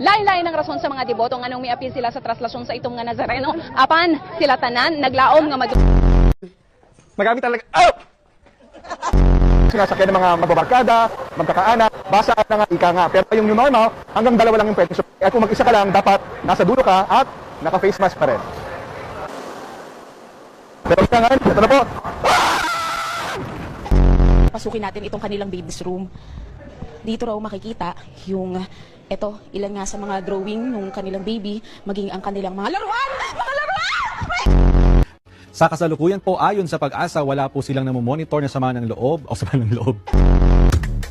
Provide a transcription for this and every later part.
Lain-lain ang rason sa mga deboto nga nung miapil sila sa traslasyon sa itong nga Nazareno. Apan sila tanan naglaom nga Magamit talaga. Oh! Sinasakyan ng mga magbabarkada, magkakaanak, basa na nga, ika nga. Pero yung new normal, hanggang dalawa lang yung pwede. So, kung mag-isa ka lang, dapat nasa dulo ka at naka-face mask pa rin. Pero ika nga, ito na po. Pasukin natin itong kanilang baby's room. Dito raw makikita yung, ilan nga sa mga drawing ng kanilang baby, maging ang kanilang mga laruan! Mga laruan! Sa kasalukuyan po, ayon sa Pag-asa, wala po silang namomonitor na sama ng loob o sama ng loob.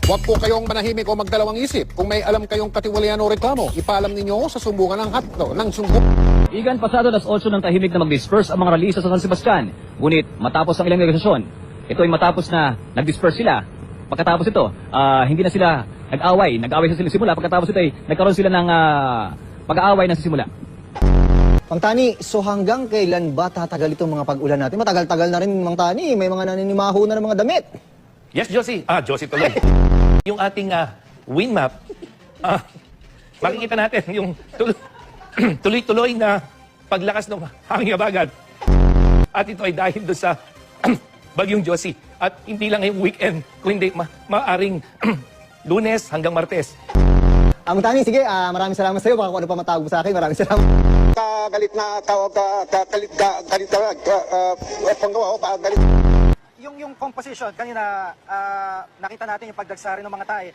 Huwag po kayong manahimik o magdalawang isip. Kung may alam kayong katiwalian o reklamo, ipaalam ninyo sa sumbungan ng hatdo ng sumbungan. Igan, pasado alas 8 ng tahimik na mag-disperse ang mga ralisa sa San Sebastian. Ngunit matapos ang ilang negosasyon, ito ay matapos na nag-disperse sila. Pagkatapos ito, hindi na sila nag-away. Nag-away sa simula. Pagkatapos ito ay nagkaroon sila ng pag-aaway na sa simula. Mang Tani, so hanggang kailan ba tatagal itong mga pag-ulan natin? Matagal-tagal na rin, Mang Tani. May mga naninimaho na ng mga damit. Yes, Josie. Josie tuloy. Yung ating wind map, makikita natin yung tuloy-tuloy na paglakas ng hangin habagat. At ito ay dahil doon sa bagyong Josie. At hindi lang yung weekend, kundi maaring Lunes hanggang Martes. Mang Tani, sige, maraming salamat sa iyo. Baka kung ano pa matawag mo sa akin, maraming salamat. Galit na tawag galit panggawa o galit. Yung composition, kanina nakita natin yung pagdagsari ng mga tae.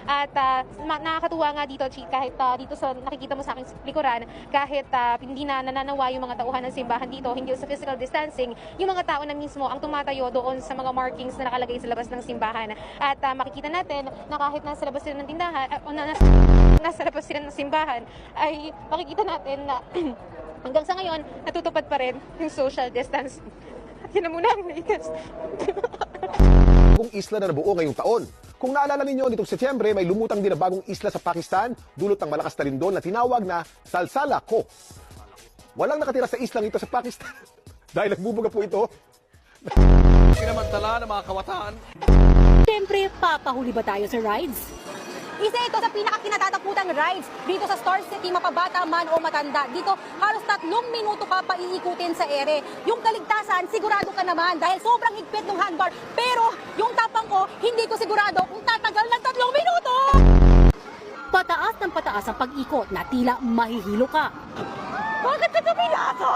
At nakakatuwa nga dito, Chi, kahit dito sa nakikita mo sa aking likuran, kahit hindi na nananawa yung mga tauhan ng simbahan dito, hindi sa physical distancing, yung mga tao na mismo ang tumatayo doon sa mga markings na nakalagay sa labas ng simbahan. At makikita natin na kahit nasa labas sila ng tindahan, nasa labas sila ng simbahan, ay makikita natin na hanggang sa ngayon, natutupad pa rin yung social distance. At yun na muna ang latest. Kung isla na nabuo ngayong taon. Kung naalala ninyo, nitong Setyembre, may lumutang din na bagong isla sa Pakistan, dulot ng malakas na lindol na tinawag na Salsala Ko. Walang nakatira sa islang ito sa Pakistan dahil nagbubuga po ito. Pinamantala ng mga kawataan. Siyempre, papahuli ba tayo sa rides? Isa ito sa pinakakinatatakutang rides dito sa Star City, mapabata man o matanda. Dito, halos 3 minuto ka pa iikutin sa ere. Yung kaligtasan, sigurado ka naman dahil sobrang higpit ng handbar. Pero yung tapang ko, hindi ko sigurado kung tatagal ng 3 minuto! Pataas ng pataas ang pag-ikot na tila mahihilo ka. Bakit ka tumilako?